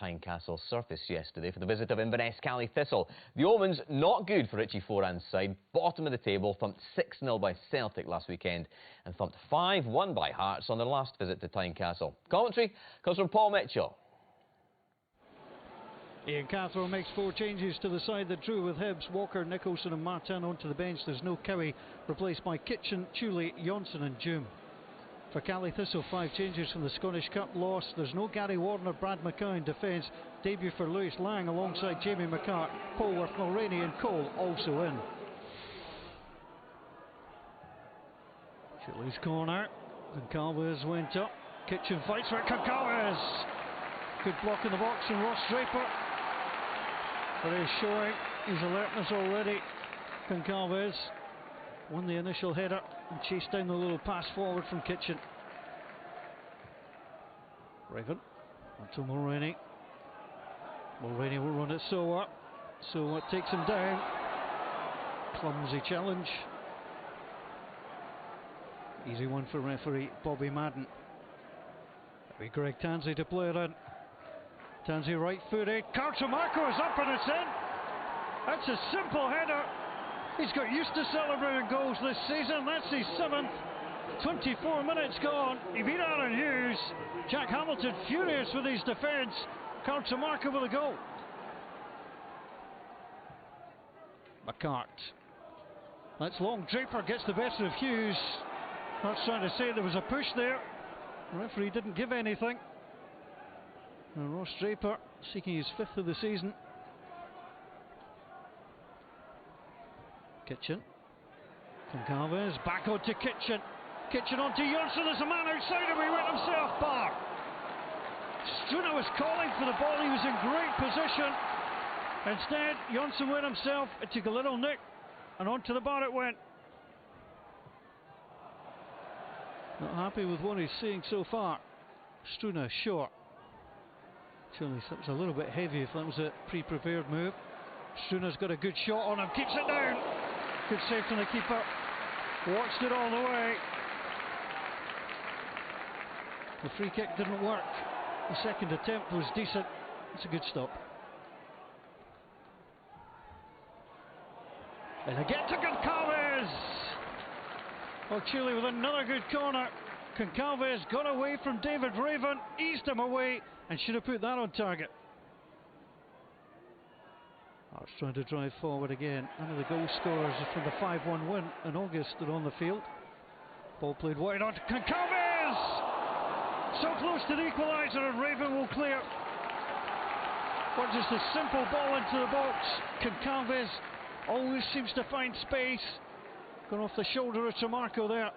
Tynecastle surface yesterday for the visit of Inverness Caley Thistle. The omens not good for Richie Foran's side. Bottom of the table, thumped 6-0 by Celtic last weekend and thumped 5-1 by Hearts on their last visit to Tynecastle. Commentary comes from Paul Mitchell. Ian Cathro makes 4 changes to the side that drew with Hibs, Walker, Nicholson and Martin onto the bench. There's no Cowie, replaced by Kitchen, Chuli, Johnson and Joom. For Caley Thistle, 5 changes from the Scottish Cup loss. There's no Gary Warner, Brad Mackay in defence. Debut for Lewis Lang alongside Jamie McCart, Polworth, Mulroney and Cole also in. Chuli's corner. Concalves went up. Kitchen fights for it. Concalves! Good block in the box from Ross Draper. But he's showing his alertness already. Concalves won the initial header and chased down the little pass forward from Kitchen. Raven onto Mulroney. Mulroney will run it Soa. Soa takes him down. Clumsy challenge. Easy one for referee Bobby Madden. That'll be Greg Tansey to play it in. Tansey right footed. Cartomarco is up and it's in. That's a simple header. He's got used to celebrating goals this season. That's his 7th. 24 minutes gone. He beat Aaron Hughes. Jack Hamilton furious with his defence. Cartomarco with a goal. McCart. That's long. Draper gets the better of Hughes. That's trying to say there was a push there. The referee didn't give anything. And Ross Draper seeking his 5th of the season. Kitchen. Concalves back onto Kitchen. Kitchen onto Johnson. There's a man outside him. He went himself back. Struna was calling for the ball. He was in great position. Instead, Johnson went himself. It took a little nick and onto the bar it went. Not happy with what he's seeing so far. Struna short. Surely that was a little bit heavy if that was a pre-prepared move. Struna's got a good shot on him. Keeps it down. Good save from the keeper. Watched it all the way. The free kick didn't work. The second attempt was decent. It's a good stop. And again to Concalves. Oh, Chile with another good corner. Concalves got away from David Raven, eased him away, and should have put that on target. Hearts trying to drive forward again. None of the goal scorers from the 5-1 win in August are on the field. Ball played wide on to Concalves! So close to the equaliser, and Raven will clear. But just a simple ball into the box. Concalves always seems to find space. Going off the shoulder of Tomarco there.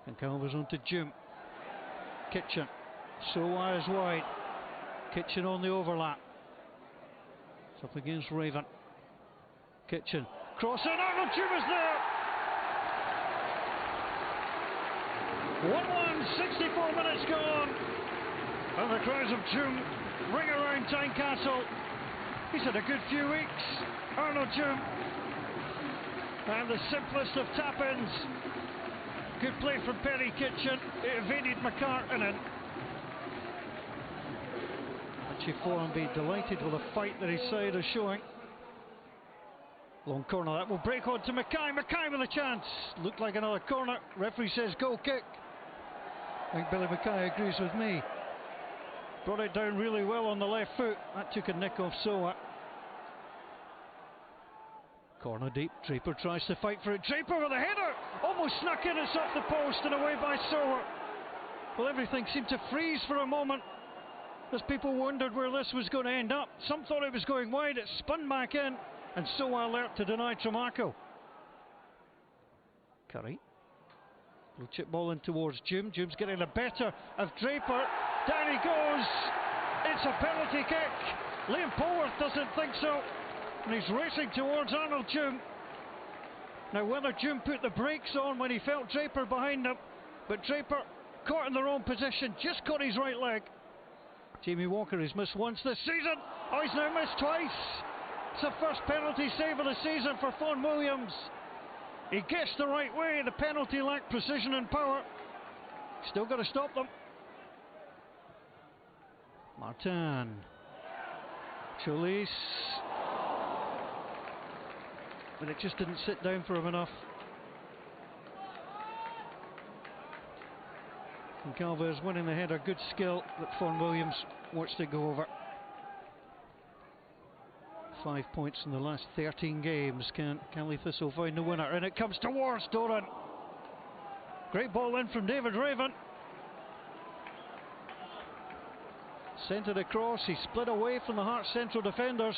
Concalves onto Jim. Kitchen. Soa is wide. Kitchen on the overlap. It's up against Raven. Kitchen. Cross and Arnold Jim is there. 1-1, 64 minutes gone. And the cries of Jim ring around Tynecastle. He's had a good few weeks. Arnold Jim. And the simplest of tap-ins. Good play from Perry Kitchen. It evaded McCart and in. Richie Foran be delighted with the fight that his side is showing. Long corner, that will break on to Mackay. Mackay with a chance. Looked like another corner. Referee says goal kick. I think Billy Mackay agrees with me. Brought it down really well on the left foot. That took a nick off Soa. Corner deep. Draper tries to fight for it. Draper with a header. Almost snuck in. It's off the post and away by Soa. Well, everything seemed to freeze for a moment as people wondered where this was going to end up. Some thought it was going wide. It spun back in, and Soa alert to deny Tomarco. Curry. Little chip ball in towards Jim. Jim's getting the better of Draper. Down he goes. It's a penalty kick. Liam Polworth doesn't think so. And he's racing towards Arnold Jim. Now, whether Jim put the brakes on when he felt Draper behind him, but Draper caught in the wrong position, just caught his right leg. Jamie Walker has missed once this season. Oh, he's now missed twice. It's the first penalty save of the season for Fawn Williams. He guessed the right way. The penalty lacked precision and power. Still got to stop them. Martin. Cholice. But it just didn't sit down for him enough. And Calvert's winning the header. Good skill that Fawn Williams watched it go over. 5 points in the last 13 games. Can Caley Thistle find the winner? And it comes towards Doran. Great ball in from David Raven. Sent it across. He split away from the Hearts central defenders.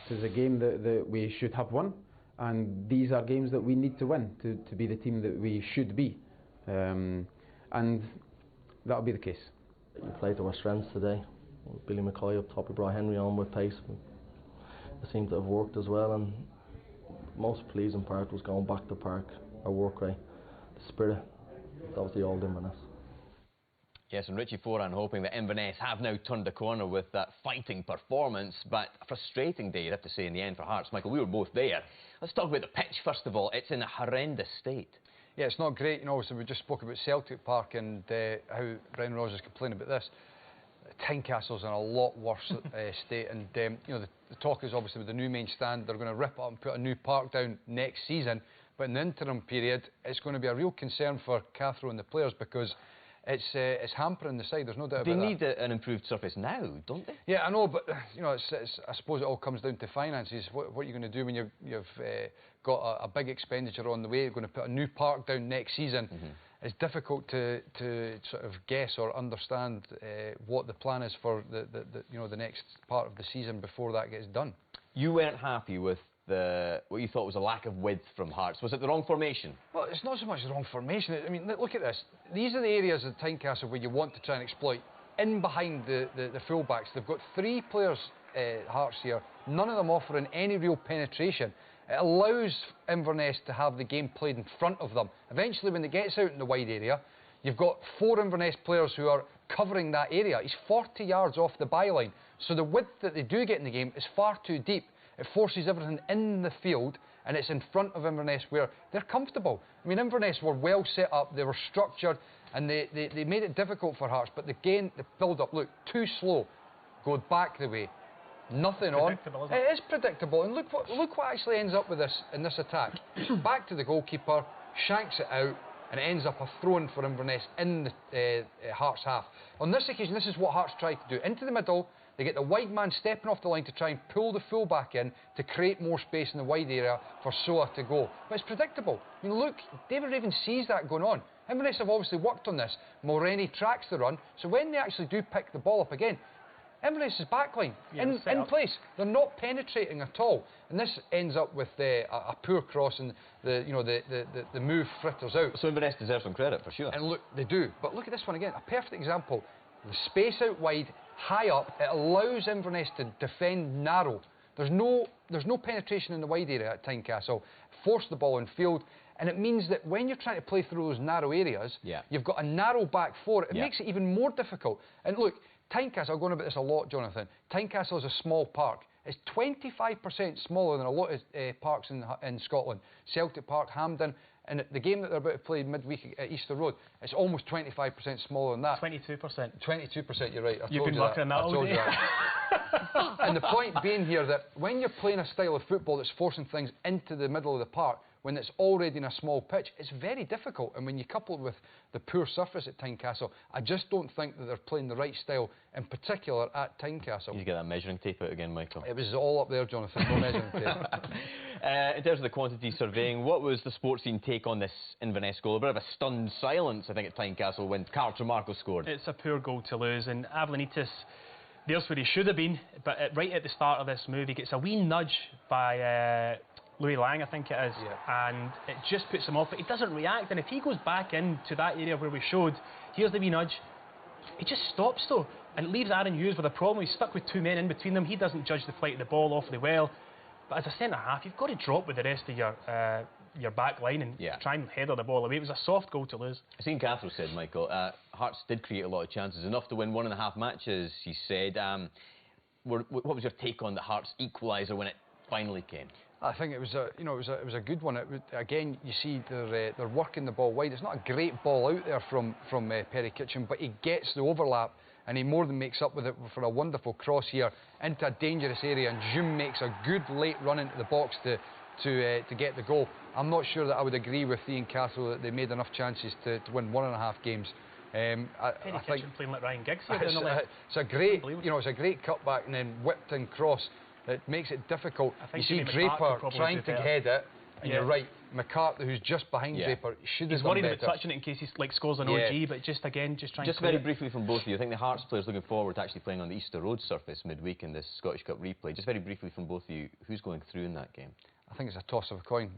This is a game that we should have won, and these are games that we need to win to be the team that we should be, and that'll be the case. We played to our strengths today. With Billy McCoy up top, we brought Henry on with pace. It seemed to have worked as well, and the most pleasing part was going back to park, our work rate, the spirit. That was the old Inverness. Yes, and Richie Foran hoping that Inverness have now turned the corner with that fighting performance, but a frustrating day, you'd have to say, in the end for Hearts. Michael, we were both there. Let's talk about the pitch first of all. It's in a horrendous state. Yeah, it's not great. You know, obviously we just spoke about Celtic Park and how Brendan Rodgers complained about this. Tynecastle's in a lot worse state, and you know, the talk is obviously with the new main stand, they're going to rip up and put a new park down next season, but in the interim period it's going to be a real concern for Cathro and the players, because it's hampering the side. There's no doubt about that. They need an improved surface now, don't they? Yeah, I know, but you know, I suppose it all comes down to finances. What are you going to do when you've got a big expenditure on the way? You're going to put a new park down next season. It's difficult to sort of guess or understand what the plan is for the next part of the season before that gets done. You weren't happy with what you thought was a lack of width from Hearts. Was it the wrong formation? Well, it's not so much the wrong formation. I mean, look at this. These are the areas of Tynecastle where you want to try and exploit. In behind the full-backs, they've got 3 players, Hearts here, none of them offering any real penetration. It allows Inverness to have the game played in front of them. Eventually, when it gets out in the wide area, you've got 4 Inverness players who are covering that area. He's 40 yards off the byline, so the width that they do get in the game is far too deep. It forces everything in the field, and it's in front of Inverness where they're comfortable. I mean, Inverness were well set up, they were structured, and they made it difficult for Hearts, but again, the build-up looked too slow. Go back the way. Nothing on. It is predictable, and look what actually ends up with this in this attack. Back to the goalkeeper, shanks it out, and it ends up a throw-in for Inverness in the Hearts half. On this occasion, this is what Hearts tried to do. Into the middle, they get the wide man stepping off the line to try and pull the full-back in to create more space in the wide area for Soa to go. But it's predictable. I mean, look, David Raven sees that going on. Inverness have obviously worked on this. Mulrenny tracks the run, so when they actually do pick the ball up again, Inverness' backline in place. They're not penetrating at all, and this ends up with a poor cross, and the move fritters out. So Inverness deserves some credit for sure. And look, they do. But look at this one again. A perfect example. The space out wide, high up. It allows Inverness to defend narrow. There's no penetration in the wide area at Tynecastle. Force the ball in field. And it means that when you're trying to play through those narrow areas, you've got a narrow back four. It makes it even more difficult. And look, Tynecastle, I've gone about this a lot, Jonathan. Tynecastle is a small park. It's 25% smaller than a lot of parks in Scotland. Celtic Park, Hampden, and the game that they're about to play midweek at Easter Road, it's almost 25% smaller than that. 22%. 22%, you're right. You've been working on that all day. And the point being here that when you're playing a style of football that's forcing things into the middle of the park, when it's already in a small pitch, it's very difficult. And when you couple it with the poor surface at Tynecastle, I just don't think that they're playing the right style, in particular at Tynecastle. You get that measuring tape out again, Michael. It was all up there, Jonathan, no measuring tape. In terms of the quantity surveying, what was the sports scene take on this Inverness goal? A bit of a stunned silence, I think, at Tynecastle when Carl Tremarco scored. It's a poor goal to lose, and Avlanitis, there's where he should have been, but right at the start of this move, he gets a wee nudge by Louis Lang, I think it is, and it just puts him off, but he doesn't react, and if he goes back into that area where we showed, here's the wee nudge, he just stops though, and leaves Aaron Hughes with a problem. He's stuck with 2 men in between them. He doesn't judge the flight of the ball awfully well, but as a centre-half, you've got to drop with the rest of your back line and try and header the ball away. It was a soft goal to lose. I've seen Cathro said, Michael, Hearts did create a lot of chances, enough to win 1.5 matches, he said. What was your take on the Hearts equaliser when it finally came? I think it was a, you know, it was a good one. Again, you see they're working the ball wide. It's not a great ball out there from Perry Kitchen, but he gets the overlap and he more than makes up with it for a wonderful cross here into a dangerous area. And Jim makes a good late run into the box to get the goal. I'm not sure that I would agree with Ian Castle that they made enough chances to win 1.5 games. Perry Kitchen playing like Ryan Giggs here. It's a great, you know, it's a great cutback and then whipped in cross. It makes it difficult. You see Draper trying to head it, and you're right. McCarthy, who's just behind Draper, should have done better. He's worried about touching it in case he scores an OG, but just again, trying. Just very briefly from both of you, I think the Hearts players looking forward to actually playing on the Easter Road surface midweek in this Scottish Cup replay. Just very briefly from both of you, who's going through in that game? I think it's a toss of a coin.